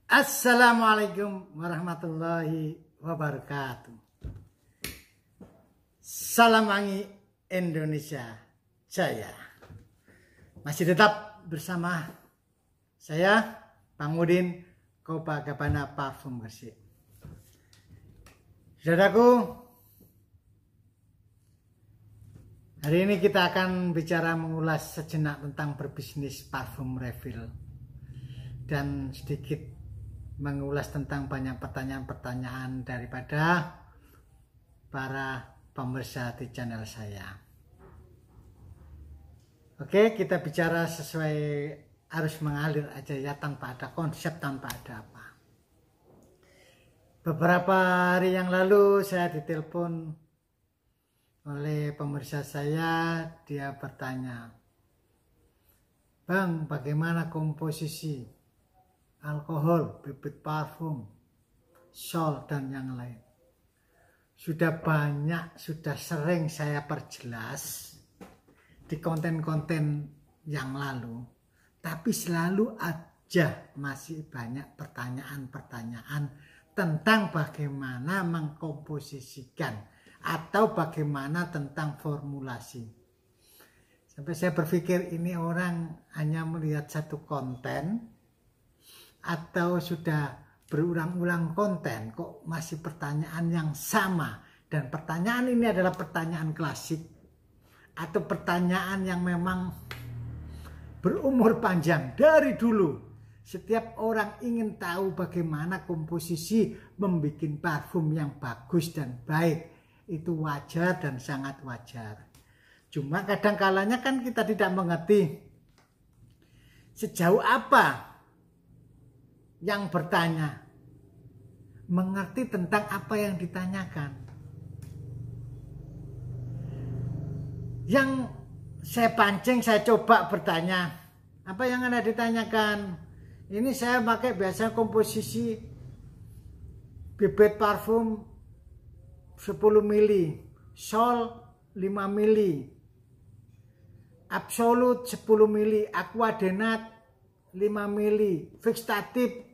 Assalamualaikum warahmatullahi wabarakatuh. Salam wangi Indonesia Jaya. Masih tetap bersama saya, Pangudin Copacabana Parfum Gresik. Saudaraku, hari ini kita akan bicara mengulas sejenak tentang berbisnis parfum refill dan sedikit mengulas tentang banyak pertanyaan-pertanyaan daripada para pemirsa di channel saya. Oke, kita bicara sesuai harus mengalir aja ya, tanpa ada konsep, tanpa ada apa. Beberapa hari yang lalu saya ditelepon oleh pemirsa saya, dia bertanya, "Bang, bagaimana komposisi alkohol, bibit parfum, sol, dan yang lain?" Sudah banyak, sudah sering saya perjelas di konten-konten yang lalu, tapi selalu aja masih banyak pertanyaan-pertanyaan tentang bagaimana mengkomposisikan atau bagaimana tentang formulasi. Sampai saya berpikir ini orang hanya melihat satu konten atau sudah berulang-ulang konten, kok masih pertanyaan yang sama. Dan pertanyaan ini adalah pertanyaan klasik atau pertanyaan yang memang berumur panjang dari dulu. Setiap orang ingin tahu bagaimana komposisi membuat parfum yang bagus dan baik. Itu wajar dan sangat wajar. Cuma kadang kalanya kan kita tidak mengerti sejauh apa yang bertanya mengerti tentang apa yang ditanyakan. Yang saya pancing, saya coba bertanya, apa yang Anda ditanyakan? Ini saya pakai biasa komposisi bibit parfum 10 mili, sol 5 mili, absolut 10 mili, aquadenat 5 mili, fixatif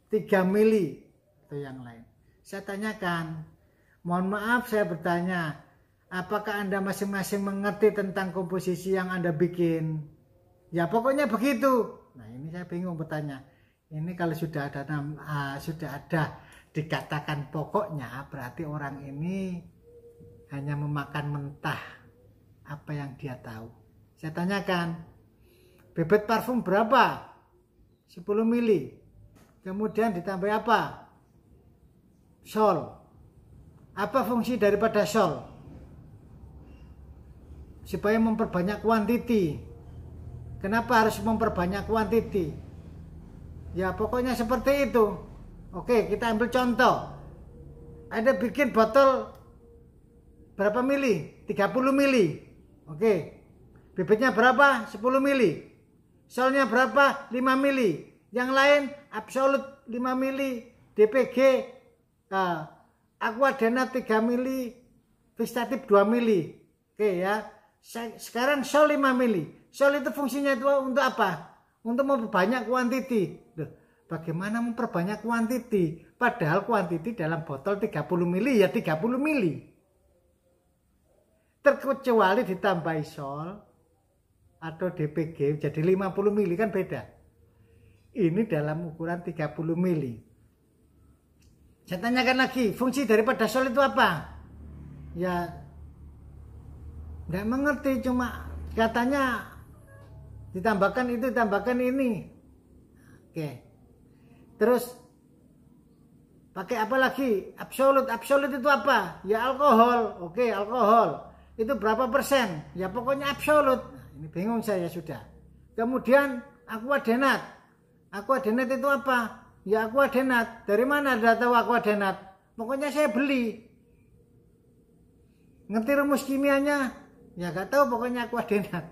3 mili, atau yang lain. Saya tanyakan, mohon maaf saya bertanya, apakah Anda masing-masing mengerti tentang komposisi yang Anda bikin? Ya pokoknya begitu. Nah ini saya bingung bertanya. Ini kalau sudah ada dikatakan pokoknya, berarti orang ini hanya memakan mentah apa yang dia tahu. Saya tanyakan, bibit parfum berapa? 10 mili. Kemudian ditambah apa? Sol. Apa fungsi daripada sol? Supaya memperbanyak kuantiti. Kenapa harus memperbanyak kuantiti? Ya pokoknya seperti itu. Oke, kita ambil contoh. Ada bikin botol berapa mili? 30 mili. Oke. Bibitnya berapa? 10 mili. Solnya berapa? 5 mili. Yang lain absolut 5 mili, DPG, aquadenat 3 mili, fixatif 2 mili. Oke ya. Sekarang sol 5 mili. Sol itu fungsinya itu untuk apa? Untuk memperbanyak kuantiti. Bagaimana memperbanyak kuantiti? Padahal kuantiti dalam botol 30 mili ya 30 mili. Terkecuali ditambahi sol atau DPG jadi 50 mili, kan beda. Ini dalam ukuran 30 mili. Saya tanyakan lagi, fungsi daripada sol itu apa? Ya nggak mengerti, cuma katanya ditambahkan itu, ditambahkan ini. Oke. Terus pakai apa lagi? Absolut. Absolut itu apa? Ya alkohol. Oke, alkohol. Itu berapa persen? Ya pokoknya absolut. Ini bingung saya sudah. Kemudian aquadenat. Aquadenat itu apa? Ya aquadenat. Dari mana Anda tahu aquadenat? Pokoknya saya beli. Ngerti rumus kimianya? Ya gak tahu, pokoknya aquadenat.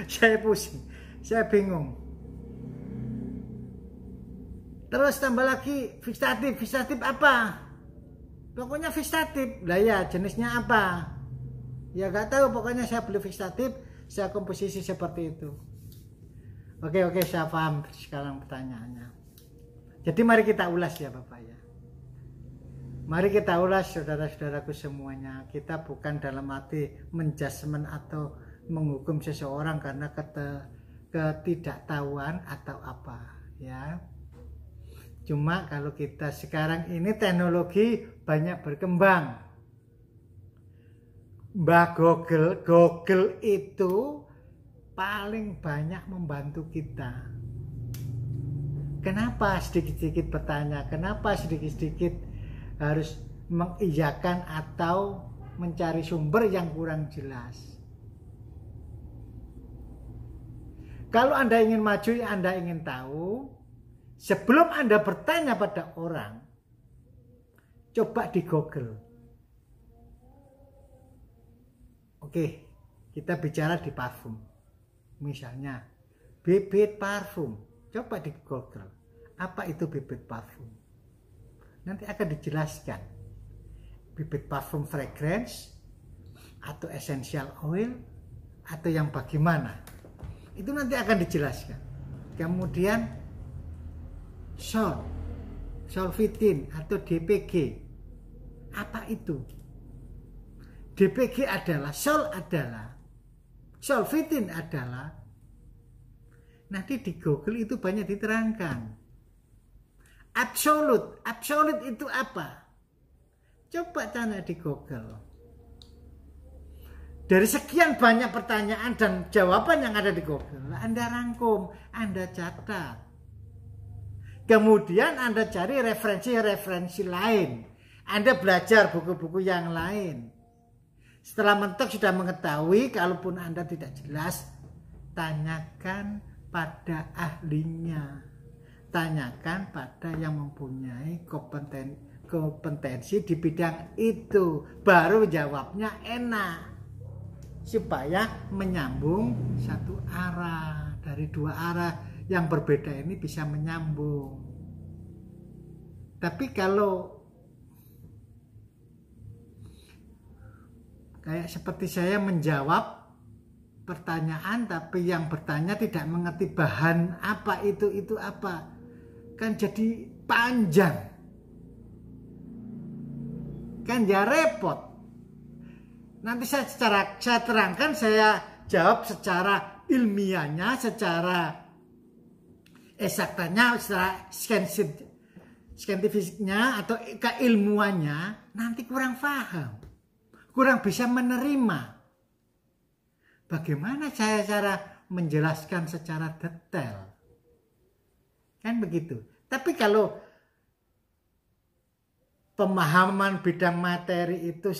saya pusing. Saya bingung. Terus tambah lagi fixatif. Fixatif apa? Pokoknya fixatif. Lah ya, jenisnya apa? Ya gak tahu, pokoknya saya beli fixatif, saya komposisi seperti itu. Oke, saya paham sekarang pertanyaannya. Jadi mari kita ulas ya Bapak ya. Mari kita ulas saudara-saudaraku semuanya. Kita bukan dalam arti menjudgment atau menghukum seseorang karena ketidaktahuan atau apa ya. Cuma kalau kita sekarang ini teknologi banyak berkembang. Mbak Google itu paling banyak membantu kita. Kenapa sedikit-sedikit bertanya? Kenapa sedikit-sedikit harus mengiyakan atau mencari sumber yang kurang jelas? Kalau Anda ingin maju, Anda ingin tahu, sebelum Anda bertanya pada orang, coba di Google. Oke, kita bicara di parfum. Misalnya, bibit parfum. Coba di Google. Apa itu bibit parfum? Nanti akan dijelaskan. Bibit parfum fragrance, atau essential oil, atau yang bagaimana. Itu nanti akan dijelaskan. Kemudian, solvitin atau DPG. Apa itu? DPG adalah, solvitin adalah, nanti di Google itu banyak diterangkan. Absolute itu apa? Coba tanya di Google. Dari sekian banyak pertanyaan dan jawaban yang ada di Google, Anda rangkum, Anda catat. Kemudian Anda cari referensi lain. Anda belajar buku-buku yang lain. Setelah mentok sudah mengetahui, kalaupun Anda tidak jelas, tanyakan pada ahlinya. Tanyakan pada yang mempunyai kompetensi di bidang itu. Baru jawabnya enak. Supaya menyambung satu arah. Dari dua arah yang berbeda ini bisa menyambung. Tapi kalau kayak seperti saya menjawab pertanyaan tapi yang bertanya tidak mengerti bahan apa itu apa, kan jadi panjang, kan ya repot. Nanti saya terangkan, saya jawab secara ilmiahnya, secara eksaktanya, secara saintifiknya atau keilmuannya, nanti kurang paham, kurang bisa menerima. Bagaimana saya cara menjelaskan secara detail? Kan begitu. Tapi kalau pemahaman bidang materi itu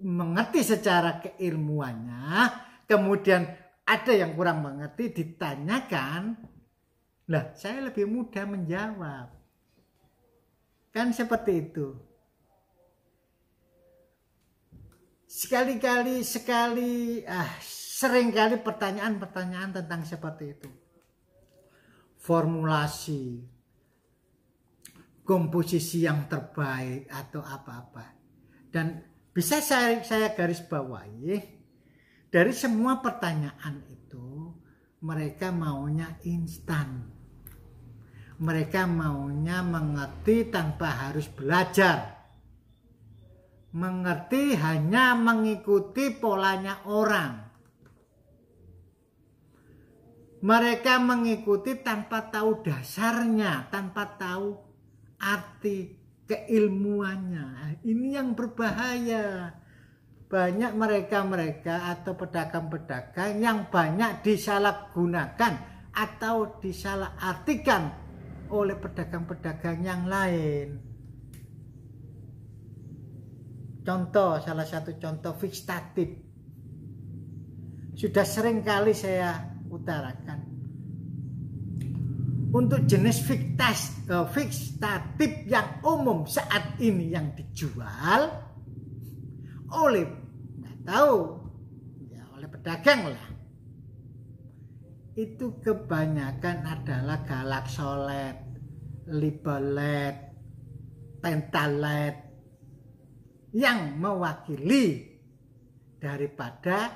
mengerti secara keilmuannya, kemudian ada yang kurang mengerti, ditanyakan, lah saya lebih mudah menjawab. Kan seperti itu. Seringkali pertanyaan-pertanyaan tentang seperti itu. Formulasi, komposisi yang terbaik atau apa-apa. Dan bisa saya garis bawahi, dari semua pertanyaan itu mereka maunya instan. Mereka maunya mengerti tanpa harus belajar. Mengerti hanya mengikuti polanya orang. Mereka mengikuti tanpa tahu dasarnya, tanpa tahu arti keilmuannya. Ini yang berbahaya. Banyak mereka atau pedagang-pedagang yang banyak disalahgunakan atau disalahartikan oleh pedagang-pedagang yang lain. Salah satu contoh fiksatif. Sudah sering kali saya utarakan. Untuk jenis fiksatif yang umum saat ini yang dijual oleh, nggak tahu, ya oleh pedagang lah. Itu kebanyakan adalah galaksolet, libelet, pentalet, yang mewakili daripada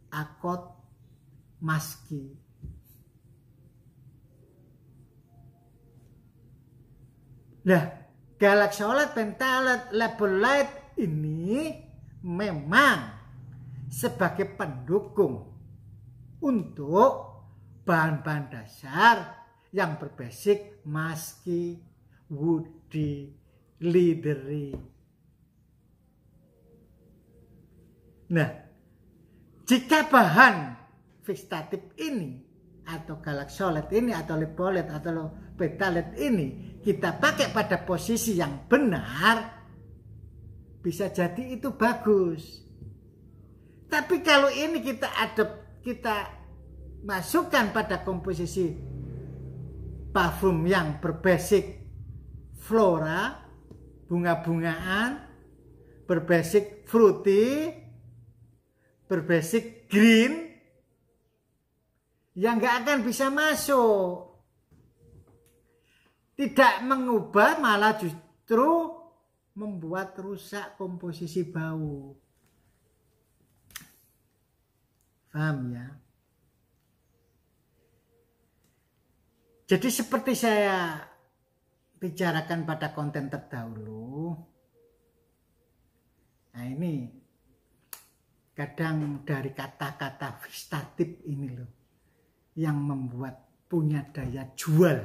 akot maski. Nah, galaksolet, pentalet, labolite ini memang sebagai pendukung untuk bahan-bahan dasar yang berbasic maski, woody, leathery. Nah, jika bahan fixatif ini atau galaksolet ini atau lipolet atau pentalet ini kita pakai pada posisi yang benar, bisa jadi itu bagus. Tapi kalau ini kita masukkan pada komposisi parfum yang berbasic flora, bunga-bungaan, berbasic fruity, berbasic green, yang nggak akan bisa masuk. Tidak mengubah, malah justru membuat rusak komposisi bau. Paham ya? Jadi seperti saya bicarakan pada konten terdahulu, nah ini kadang dari kata-kata fixatif ini loh yang membuat punya daya jual,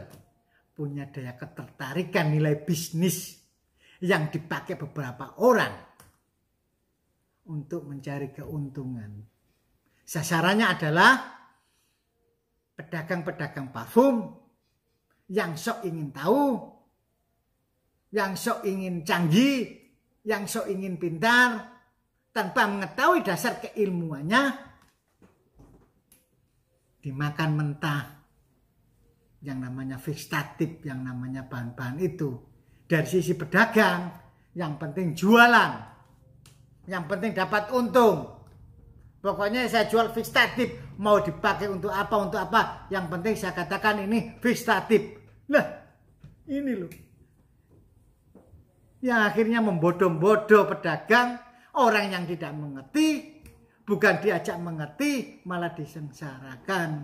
punya daya ketertarikan nilai bisnis yang dipakai beberapa orang untuk mencari keuntungan. Sasarannya adalah pedagang-pedagang parfum yang sok ingin tahu, yang sok ingin canggih, yang sok ingin pintar, tanpa mengetahui dasar keilmuannya, dimakan mentah yang namanya fixatif, yang namanya bahan-bahan itu. Dari sisi pedagang, yang penting jualan, yang penting dapat untung. Pokoknya saya jual fixatif, mau dipakai untuk apa, yang penting saya katakan ini fixatif. Nah, ini loh yang akhirnya membodoh-bodoh pedagang, orang yang tidak mengerti. Bukan diajak mengerti, malah disengsarakan.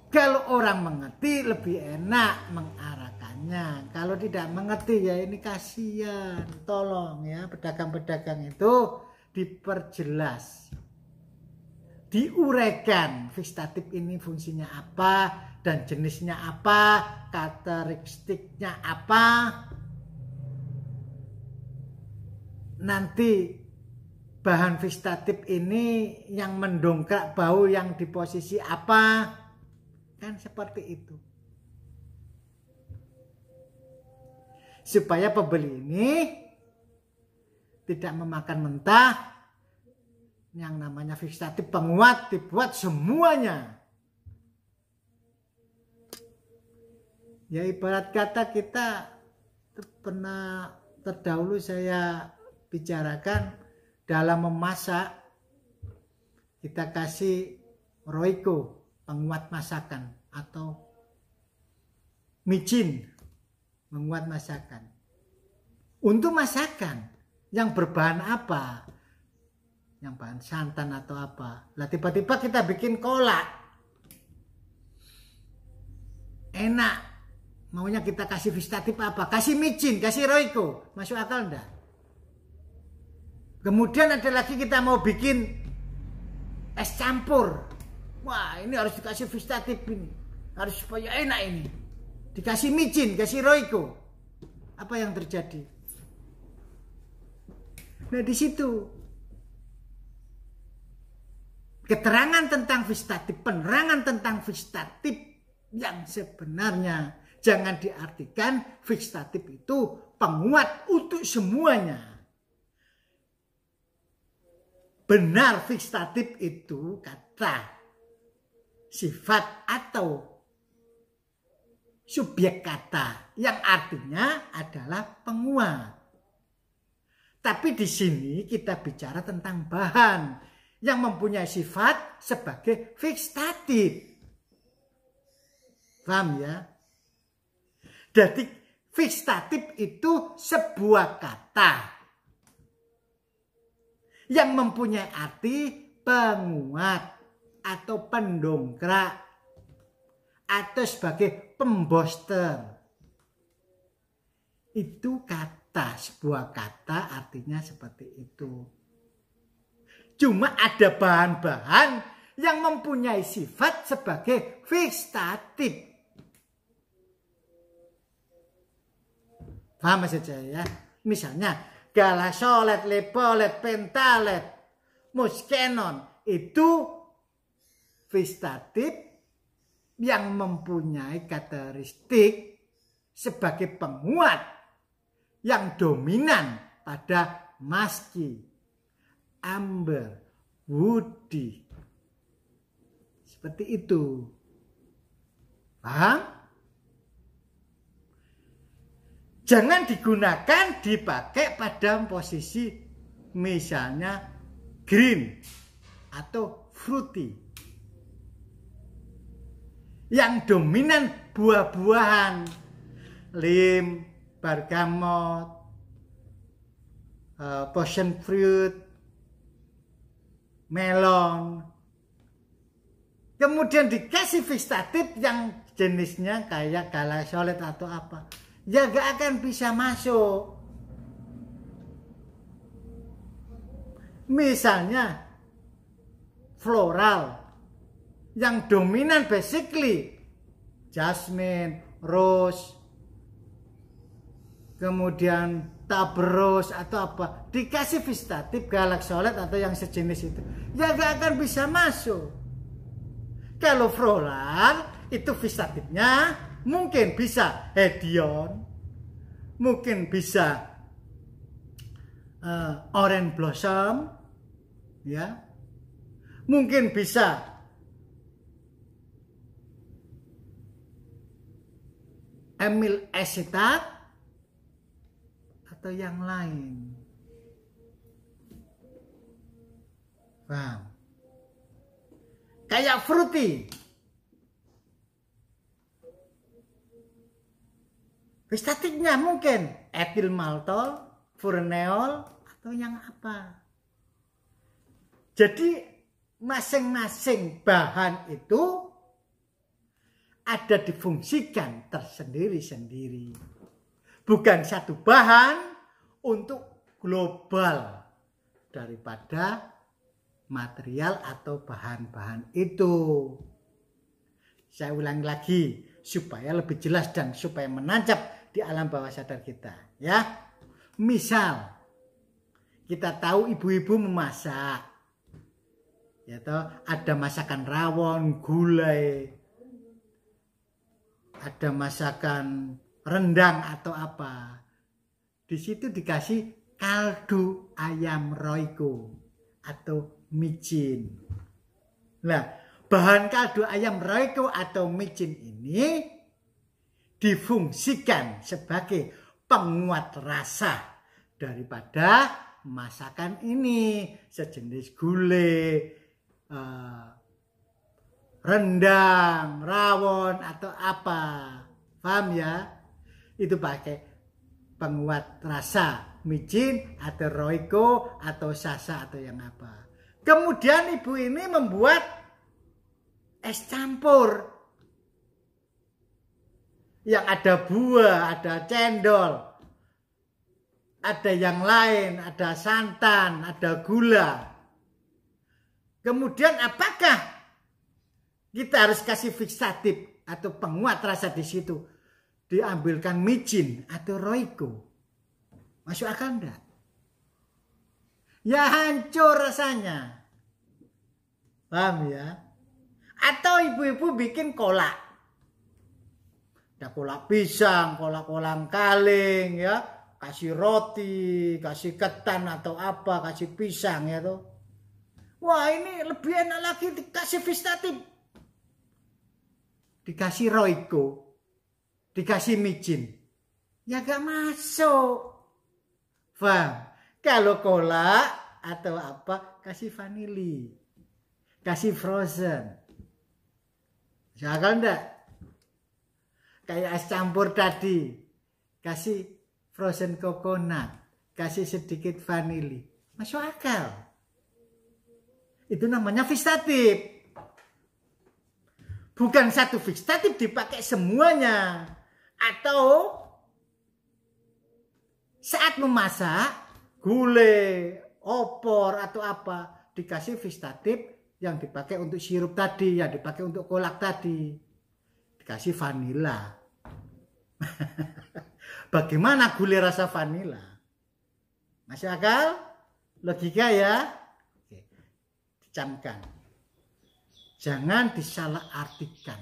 Kalau orang mengerti, lebih enak mengarahkannya. Kalau tidak mengerti, ya ini kasihan. Tolong ya, pedagang-pedagang itu diperjelas, diuraikan fixatif ini fungsinya apa, dan jenisnya apa, karakteristiknya apa. Nanti bahan fixatif ini yang mendongkrak bau yang di posisi apa, kan seperti itu. Supaya pembeli ini tidak memakan mentah, yang namanya fixatif penguat dibuat semuanya. Ya ibarat kata kita pernah terdahulu saya bicarakan dalam memasak, kita kasih roiko, penguat masakan, atau micin, menguat masakan. Untuk masakan yang berbahan apa? Yang bahan santan atau apa? Lah tiba-tiba kita bikin kolak, enak, maunya kita kasih fixatif apa? Kasih micin, kasih roiko, masuk akal enggak? Kemudian ada lagi kita mau bikin es campur. Wah, ini harus dikasih fixatif ini. Harus supaya enak ini. Dikasih micin, kasih roiko. Apa yang terjadi? Nah, di situ keterangan tentang fixatif, penerangan tentang fixatif yang sebenarnya jangan diartikan fixatif itu penguat untuk semuanya. Benar, fixatif itu kata, sifat atau subjek kata yang artinya adalah penguat. Tapi di sini kita bicara tentang bahan yang mempunyai sifat sebagai fixatif. Paham ya? Jadi fixatif itu sebuah kata yang mempunyai arti penguat atau pendongkrak atau sebagai pemboster. Itu kata, sebuah kata artinya seperti itu. Cuma ada bahan-bahan yang mempunyai sifat sebagai fixatif. Paham maksud saya ya? Misalnya galasolet, lepolet, pentalet, muskenon itu fixatif yang mempunyai karakteristik sebagai penguat yang dominan pada maski, amber, woody. Seperti itu. Paham? Jangan digunakan dipakai pada posisi misalnya green atau fruity. Yang dominan buah-buahan, lim, bergamot, passion fruit, melon. Kemudian dikasih fixatif yang jenisnya kayak galasolet atau apa. Ya gak akan bisa masuk. Misalnya floral yang dominan basically jasmine, rose, kemudian tuberose atau apa, dikasih fixatif galasolet atau yang sejenis itu, ya gak akan bisa masuk. Kalau floral itu fixatifnya mungkin bisa hedion, mungkin bisa orange blossom, ya, mungkin bisa amyl acetate atau yang lain. Paham? Kayak fruity. Fixatifnya mungkin etil maltol, furanol atau yang apa. Jadi masing-masing bahan itu ada difungsikan tersendiri-sendiri. Bukan satu bahan untuk global daripada material atau bahan-bahan itu. Saya ulangi lagi supaya lebih jelas dan supaya menancap di alam bawah sadar kita, ya. Misal kita tahu ibu-ibu memasak, ya toh, ada masakan rawon, gulai, ada masakan rendang atau apa. Di situ dikasih kaldu ayam roiko atau micin. Nah, bahan kaldu ayam roiko atau micin ini difungsikan sebagai penguat rasa daripada masakan ini, sejenis gulai, rendang, rawon atau apa. Paham ya? Itu pakai penguat rasa micin atau roiko atau sasa atau yang apa. Kemudian ibu ini membuat es campur yang ada buah, ada cendol, ada yang lain, ada santan, ada gula. Kemudian apakah kita harus kasih fixatif atau penguat rasa di situ? Diambilkan micin atau roiko. Masuk akal enggak? Ya hancur rasanya. Paham ya? Atau ibu-ibu bikin kolak. Ada kolak pisang, kolak kolang kaling, ya, kasih roti, kasih ketan atau apa, kasih pisang ya tuh. Wah, ini lebih enak lagi dikasih fixatif, dikasih roiko, dikasih micin, ya gak masuk. Paham? Kalau kolak atau apa kasih vanili, kasih frozen, jangan enggak? Kayak es campur tadi, kasih frozen coconut, kasih sedikit vanili, masuk akal. Itu namanya fixatif. Bukan satu fixatif dipakai semuanya. Atau saat memasak, gulai, opor atau apa, dikasih fixatif yang dipakai untuk sirup tadi, yang dipakai untuk kolak tadi. Dikasih vanila. Bagaimana gulai rasa vanila? Masih akal? Logika ya? Oke. Dicamkan. Jangan disalahartikan.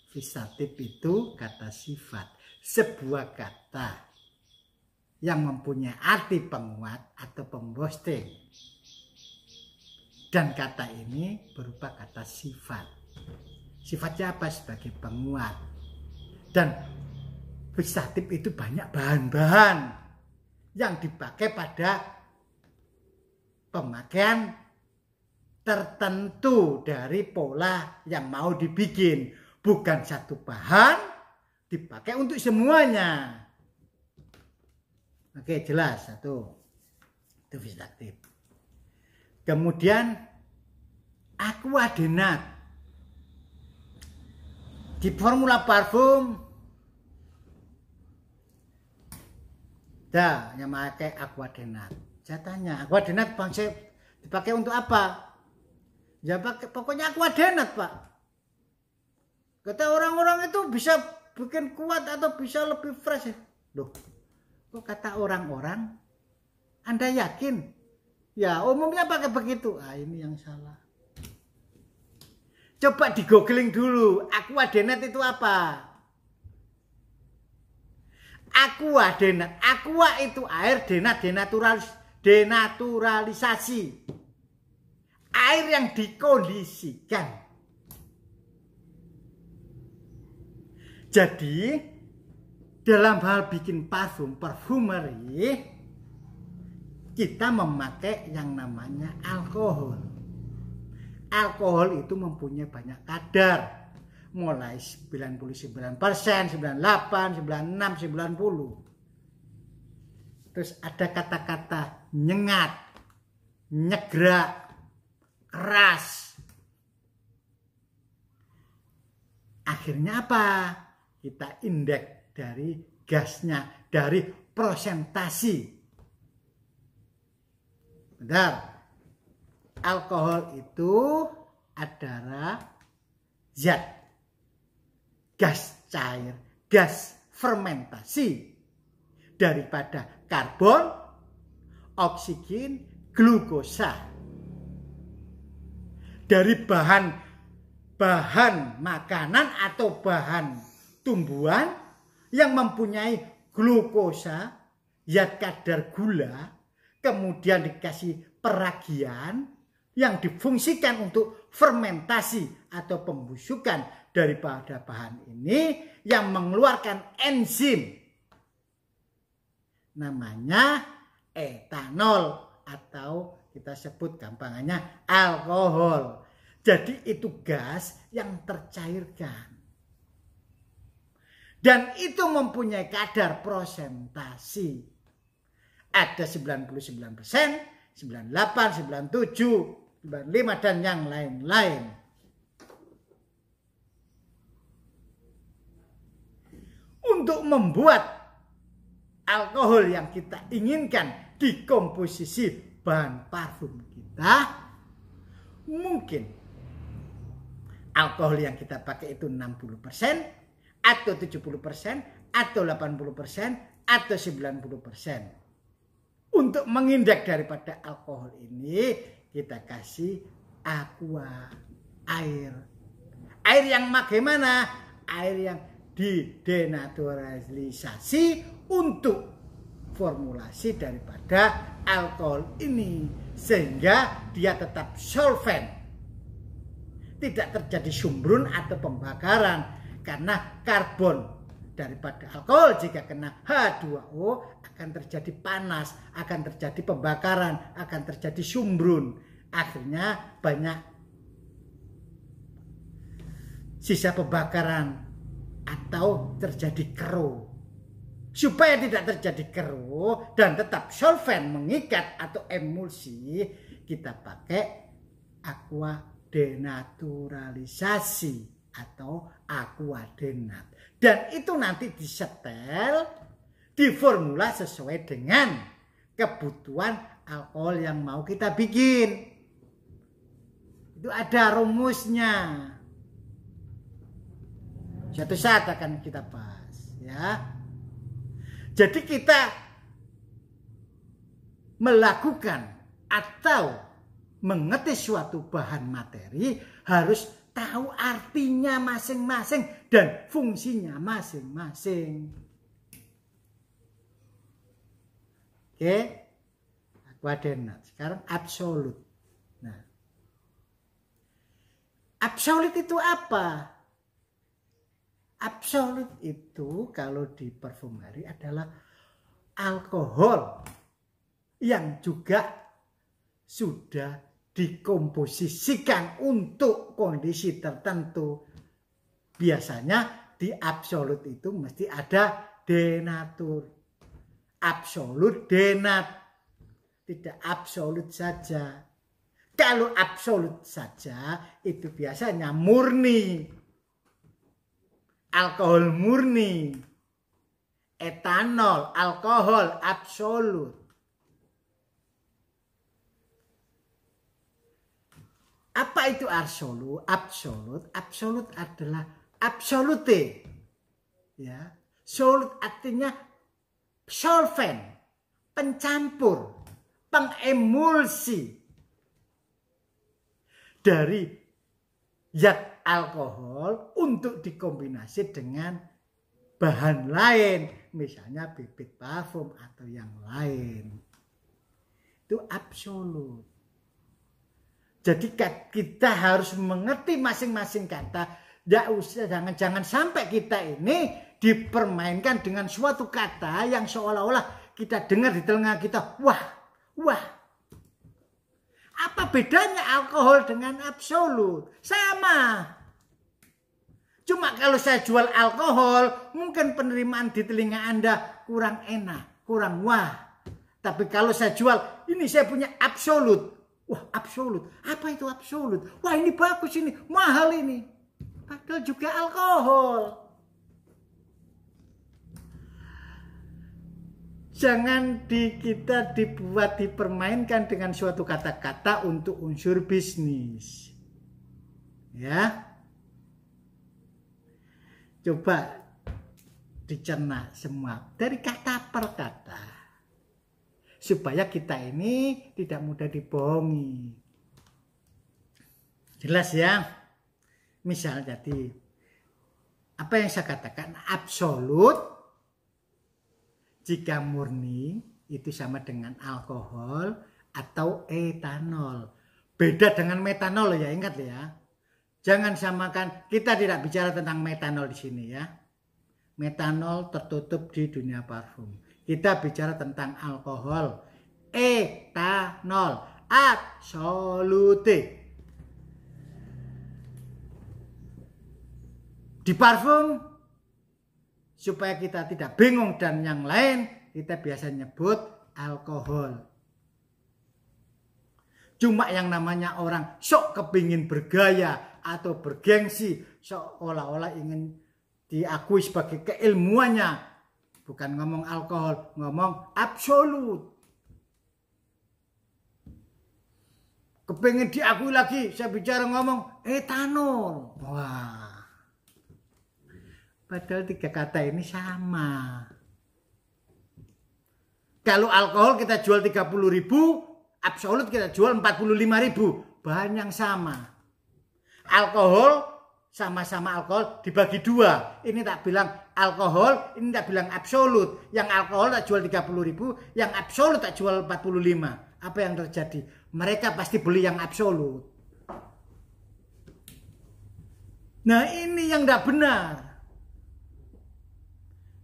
Fixatif itu kata sifat. Sebuah kata yang mempunyai arti penguat atau pemboosting. Dan kata ini berupa kata sifat. Sifatnya apa? Sebagai penguat. Dan fixatif itu banyak bahan-bahan yang dipakai pada pemakaian tertentu dari pola yang mau dibikin. Bukan satu bahan dipakai untuk semuanya. Oke, jelas satu. Itu fixatif. Kemudian aquadenat. Di formula parfum dah yang pakai aquadenat. Saya tanya, aquadenat bangsa dipakai untuk apa? Ya pakai pokoknya aquadenat, Pak. Kata orang-orang itu bisa bikin kuat atau bisa lebih fresh. Loh, kok kata orang-orang? Anda yakin? Ya, umumnya pakai begitu. Ah, ini yang salah. Coba di googling dulu, aquadenat itu apa? Aquadenat, aqua itu air, denat denaturalisasi. Air yang dikondisikan. Jadi dalam hal bikin parfum, parfumery, kita memakai yang namanya alkohol. Alkohol itu mempunyai banyak kadar. Mulai 99%, 98%, 96%, 90%. Terus ada kata-kata nyengat, nyegrak, keras. Akhirnya apa? Kita indeks dari gasnya, dari prosentasi. Benar. Alkohol itu adalah zat, gas cair, gas fermentasi daripada karbon, oksigen, glukosa. Dari bahan makanan atau bahan tumbuhan yang mempunyai glukosa, zat kadar gula, kemudian dikasih peragian yang difungsikan untuk fermentasi atau pembusukan daripada bahan ini yang mengeluarkan enzim. Namanya etanol atau kita sebut gampangannya alkohol. Jadi itu gas yang tercairkan. Dan itu mempunyai kadar prosentasi. Ada 99%, 98, 97, 95 dan yang lain-lain. Untuk membuat alkohol yang kita inginkan di komposisi bahan parfum kita, mungkin alkohol yang kita pakai itu 60% atau 70% atau 80% atau 90%. Untuk mengindeks daripada alkohol ini kita kasih aqua, air. Air yang bagaimana? Air yang didenaturalisasi untuk formulasi daripada alkohol ini. Sehingga dia tetap solvent. Tidak terjadi sumbrun atau pembakaran. Karena karbon daripada alkohol jika kena H2O akan terjadi panas, akan terjadi pembakaran, akan terjadi sumbrun. Akhirnya banyak sisa pembakaran atau terjadi keruh. Supaya tidak terjadi keruh dan tetap solvent mengikat atau emulsi, kita pakai aqua denaturalisasi atau aquadenat. Dan itu nanti disetel, diformula sesuai dengan kebutuhan alkohol yang mau kita bikin. Itu ada rumusnya. Suatu saat akan kita bahas, ya. Jadi kita melakukan atau mengerti suatu bahan materi harus tahu artinya masing-masing dan fungsinya masing-masing. Oke, aquadenat. Sekarang absolut. Nah, absolut itu apa? Absolut itu kalau di parfumeri adalah alkohol yang juga sudah dikomposisikan untuk kondisi tertentu. Biasanya di absolut itu mesti ada denatur. Absolut denat. Tidak absolut saja. Kalau absolut saja itu biasanya murni. Alkohol murni, etanol, alkohol absolut. Apa itu absolut? Absolut adalah absolute. Ya, solut artinya solvent, pencampur, pengemulsi dari zat alkohol untuk dikombinasi dengan bahan lain, misalnya bibit parfum atau yang lain. Itu absolut. Jadi kita harus mengerti masing-masing kata. Jangan sampai kita ini dipermainkan dengan suatu kata yang seolah-olah kita dengar di telinga kita, wah. Apa bedanya alkohol dengan absolut? Sama. Cuma kalau saya jual alkohol, mungkin penerimaan di telinga Anda kurang enak, kurang wah. Tapi kalau saya jual, ini saya punya absolut. Wah, absolut. Apa itu absolut? Wah, ini bagus ini, mahal ini. Padahal juga alkohol. Jangan kita dipermainkan dengan suatu kata-kata untuk unsur bisnis. Ya. Coba dicerna semua dari kata per kata. Supaya kita ini tidak mudah dibohongi. Jelas ya? Misal jadi, apa yang saya katakan? Absolut, jika murni, itu sama dengan alkohol atau etanol. Beda dengan metanol ya, ingat ya. Jangan samakan, kita tidak bicara tentang metanol di sini ya. Metanol tertutup di dunia parfum. Kita bicara tentang alkohol. Etanol. Absolute. Di parfum, supaya kita tidak bingung dan yang lain, kita biasa nyebut alkohol. Cuma yang namanya orang sok kepingin bergaya atau bergengsi, seolah-olah ingin diakui sebagai keilmuannya. Bukan ngomong alkohol, ngomong absolut. Kepingin diakui lagi, saya bicara ngomong etanol. Wah. Padahal tiga kata ini sama. Kalau alkohol kita jual 30.000, absolut kita jual 45.000. Bahan yang sama. Alkohol sama-sama alkohol dibagi dua. Ini tak bilang alkohol, ini tak bilang absolut. Yang alkohol tak jual 30.000, yang absolut tak jual 45. Apa yang terjadi? Mereka pasti beli yang absolut. Nah, ini yang tidak benar.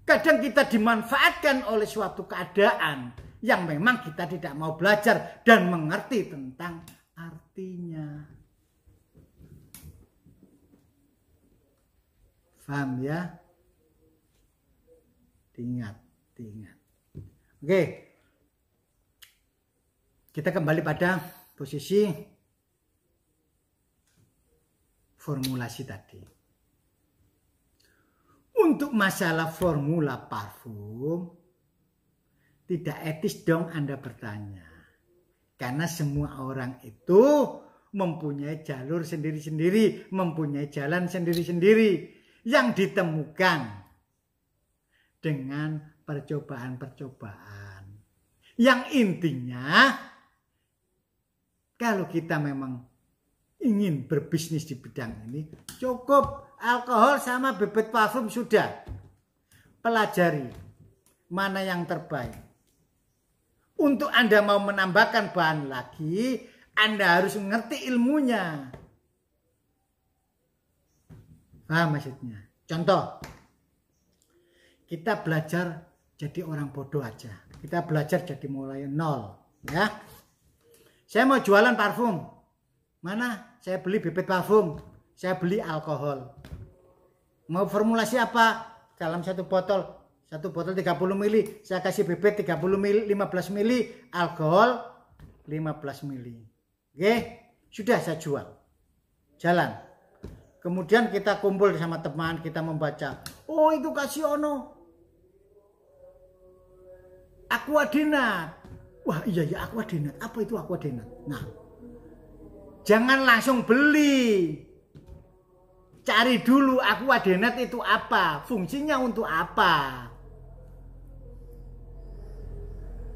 Kadang kita dimanfaatkan oleh suatu keadaan yang memang kita tidak mau belajar dan mengerti tentang artinya. Paham ya? Ingat, Diingat. Oke. Kita kembali pada posisi formulasi tadi. Untuk masalah formula parfum, tidak etis dong Anda bertanya. Karena semua orang itu mempunyai jalur sendiri-sendiri, mempunyai jalan sendiri-sendiri yang ditemukan dengan percobaan-percobaan. Yang intinya, kalau kita memang ingin berbisnis di bidang ini, cukup alkohol sama bibit parfum sudah. Pelajari mana yang terbaik. Untuk Anda mau menambahkan bahan lagi, Anda harus mengerti ilmunya. Paham maksudnya? Contoh, kita belajar jadi orang bodoh aja. Kita belajar jadi mulai nol, ya. Saya mau jualan parfum. Mana? Saya beli bibit parfum. Saya beli alkohol. Mau formulasi apa? Dalam satu botol 30 mili, saya kasih bibit 30 mili, 15 mili, alkohol 15 mili. Oke, sudah saya jual. Jalan. Kemudian kita kumpul sama teman, kita membaca. Oh, itu kasih ono aquadenat. Wah, iya aquadenat. Apa itu aquadenat? Nah, jangan langsung beli. Cari dulu aquadenat itu apa, fungsinya untuk apa.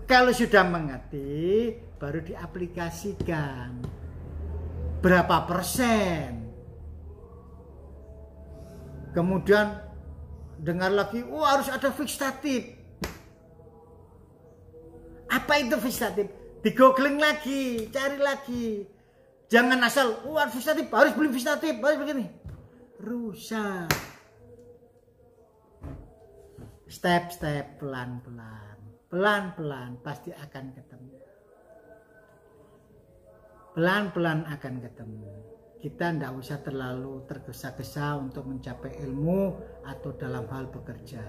Kalau sudah mengerti, baru diaplikasikan. Berapa persen? Kemudian dengar lagi, oh harus ada fixatif. Apa itu fixatif? Di googling lagi, cari lagi. Jangan asal, oh harus fixatif, harus beli fixatif, harus begini. Rusak. Step-step, pelan-pelan. Pelan-pelan pasti akan ketemu. Pelan-pelan akan ketemu. Kita tidak usah terlalu tergesa-gesa untuk mencapai ilmu atau dalam hal bekerja.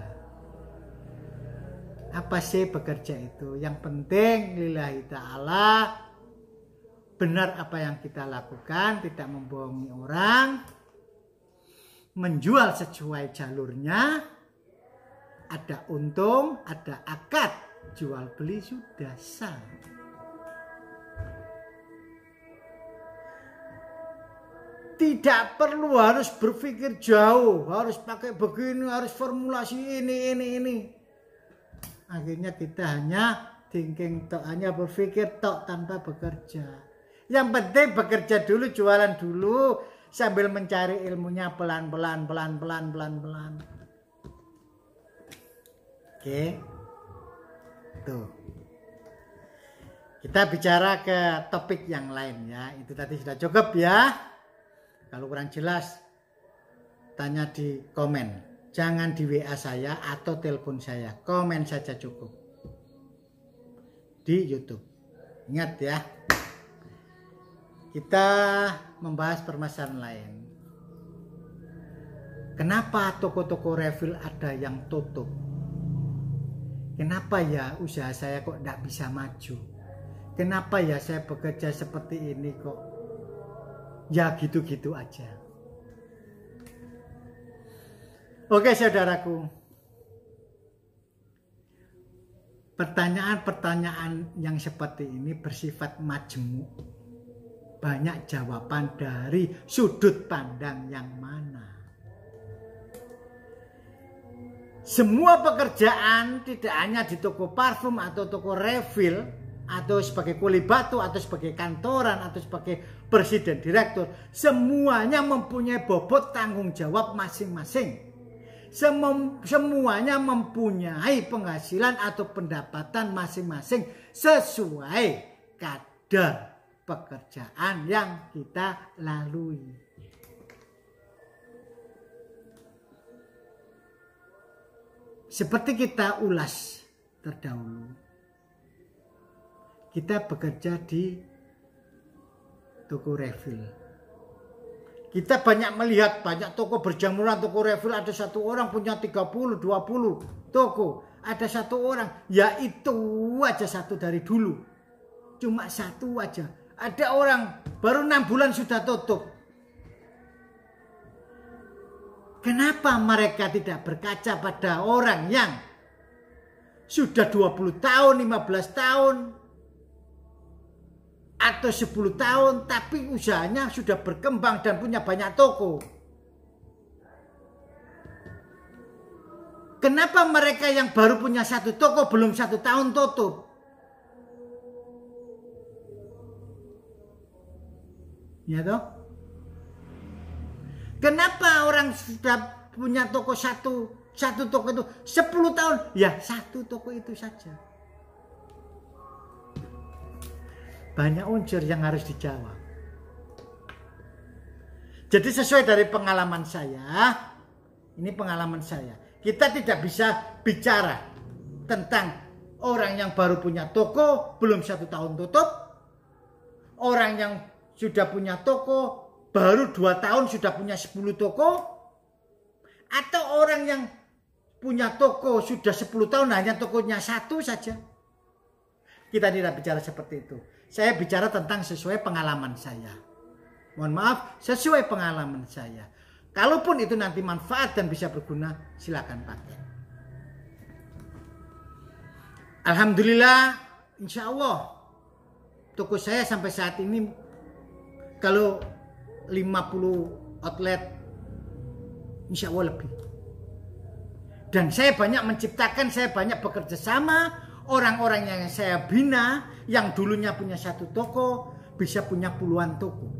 Apa sih bekerja itu? Yang penting lillahi ta'ala, benar apa yang kita lakukan, tidak membohongi orang, menjual sesuai jalurnya, ada untung, ada akad, jual beli sudah sah. Tidak perlu harus berpikir jauh, harus pakai begini, harus formulasi ini. Akhirnya kita hanya thinking tok, hanya berpikir tok tanpa bekerja. Yang penting bekerja dulu, jualan dulu, sambil mencari ilmunya pelan-pelan. Oke. Tuh. Kita bicara ke topik yang lain ya. Itu tadi sudah cukup ya. Kalau kurang jelas, tanya di komen. Jangan di WA saya atau telepon saya. Komen saja cukup. Di YouTube. Ingat ya. Kita membahas permasalahan lain. Kenapa toko-toko refill ada yang tutup? Kenapa ya usaha saya kok tidak bisa maju? Kenapa ya saya bekerja seperti ini kok? Ya gitu-gitu aja. Oke saudaraku. Pertanyaan-pertanyaan yang seperti ini bersifat majemuk. Banyak jawaban dari sudut pandang yang mana. Semua pekerjaan tidak hanya di toko parfum atau toko refill atau sebagai kuli batu atau sebagai kantoran atau sebagai presiden direktur, semuanya mempunyai bobot tanggung jawab masing-masing. Semuanya mempunyai penghasilan atau pendapatan masing-masing sesuai kadar pekerjaan yang kita lalui. Seperti kita ulas terdahulu, kita bekerja di toko refill. Kita banyak melihat banyak toko berjamuran, toko refill ada satu orang punya 30, 20 toko. ada satu orang, ya itu aja satu dari dulu. Cuma satu aja. Ada orang baru 6 bulan sudah tutup. Kenapa mereka tidak berkaca pada orang yang sudah 20 tahun, 15 tahun, atau 10 tahun, tapi usahanya sudah berkembang dan punya banyak toko? Kenapa mereka yang baru punya 1 toko belum 1 tahun tutup? Ya toh? Kenapa orang sudah punya toko satu toko itu 10 tahun? Ya 1 toko itu saja. Banyak unsur yang harus dijawab. Jadi sesuai dari pengalaman saya, ini pengalaman saya. Kita tidak bisa bicara tentang orang yang baru punya toko belum 1 tahun tutup, orang yang sudah punya toko baru 2 tahun sudah punya 10 toko, atau orang yang punya toko sudah 10 tahun hanya tokonya 1 saja. Kita tidak bicara seperti itu. Saya bicara tentang sesuai pengalaman saya. Mohon maaf, sesuai pengalaman saya. Kalaupun itu nanti manfaat dan bisa berguna, silakan pakai. Alhamdulillah, insya Allah, toko saya sampai saat ini, kalau 50 outlet, insya Allah lebih. Dan saya banyak menciptakan, saya banyak bekerja sama, orang-orang yang saya bina, yang dulunya punya 1 toko, bisa punya puluhan toko.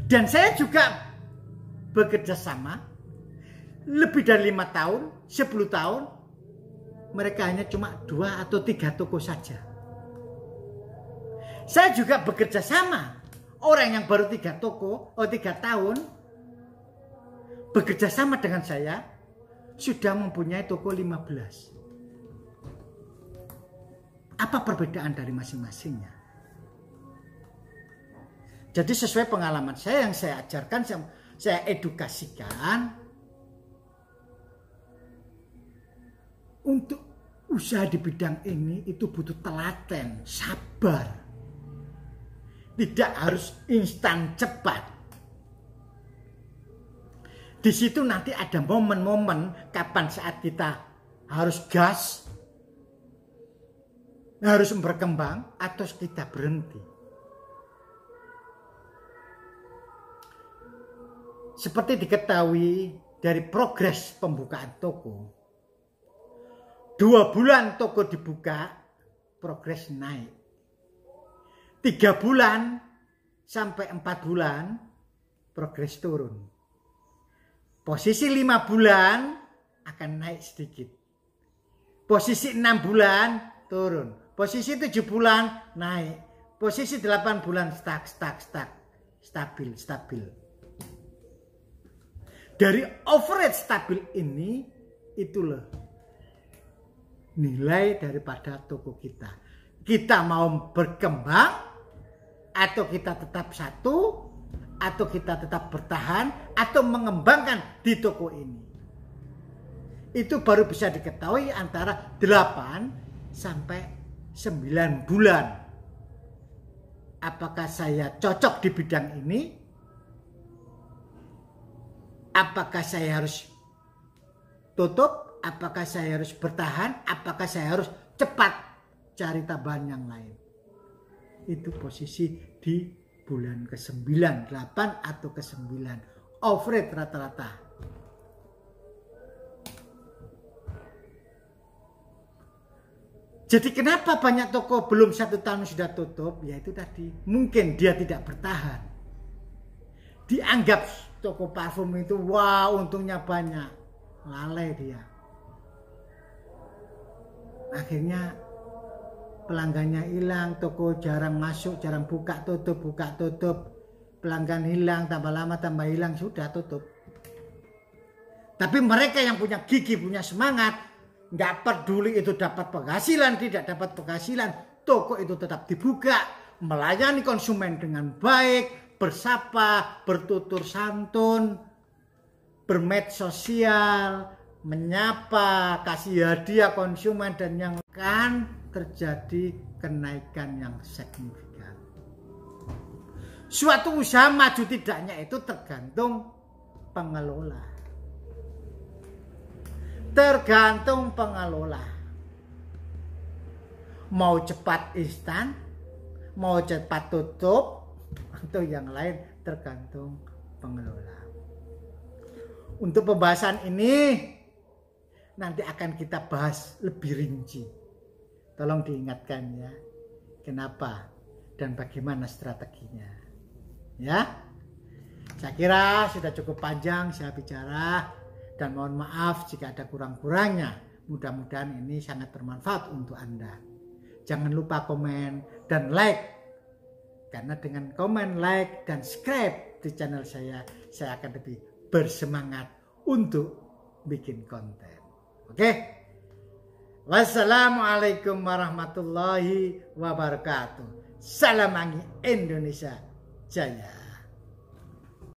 Dan saya juga bekerja sama lebih dari 5 tahun, 10 tahun, mereka hanya cuma 2 atau 3 toko saja. Saya juga bekerja sama orang yang baru 3 tahun, bekerja sama dengan saya, sudah mempunyai toko 15. Apa perbedaan dari masing-masingnya? Jadi sesuai pengalaman saya yang saya ajarkan, saya edukasikan, untuk usaha di bidang ini itu butuh telaten, sabar. Tidak harus instan cepat. Di situ nanti ada momen-momen kapan saat kita harus gas, harus berkembang, atau kita berhenti. Seperti diketahui dari progres pembukaan toko, 2 bulan toko dibuka, progres naik. 3 bulan sampai 4 bulan, progres turun. Posisi 5 bulan akan naik sedikit. Posisi 6 bulan turun. Posisi 7 bulan naik. Posisi 8 bulan stabil. Dari average stabil ini, itulah nilai daripada toko kita. Kita mau berkembang, atau kita tetap satu, atau kita tetap bertahan, atau mengembangkan di toko ini. Itu baru bisa diketahui antara 8 sampai 9 bulan. Apakah saya cocok di bidang ini? Apakah saya harus tutup? Apakah saya harus bertahan? Apakah saya harus cepat cari tambahan yang lain? Itu posisi di bulan ke-9, 8 atau ke-9. Average rata-rata. Jadi kenapa banyak toko belum 1 tahun sudah tutup? Ya itu tadi. Mungkin dia tidak bertahan. Dianggap toko parfum itu, wah untungnya banyak. Lalai dia. Akhirnya pelanggannya hilang, toko jarang masuk, jarang buka tutup. Pelanggan hilang, tambah lama tambah hilang, sudah tutup. Tapi mereka yang punya gigi, punya semangat, nggak peduli itu dapat penghasilan, tidak dapat penghasilan, toko itu tetap dibuka, melayani konsumen dengan baik, bersapa, bertutur santun, bermed sosial, menyapa, kasih hadiah konsumen dan yang akan terjadi kenaikan yang signifikan. Suatu usaha maju tidaknya itu tergantung pengelola. Tergantung pengelola. Mau cepat instan, mau cepat tutup, atau yang lain tergantung pengelola. Untuk pembahasan ini nanti akan kita bahas lebih rinci. Tolong diingatkan ya, kenapa dan bagaimana strateginya. Ya, saya kira sudah cukup panjang saya bicara dan mohon maaf jika ada kurang-kurangnya. Mudah-mudahan ini sangat bermanfaat untuk Anda. Jangan lupa komen dan like, karena dengan komen, like, dan subscribe di channel saya akan lebih bersemangat untuk bikin konten. Oke? Wassalamualaikum warahmatullahi wabarakatuh. Salam Anggi Indonesia Jaya.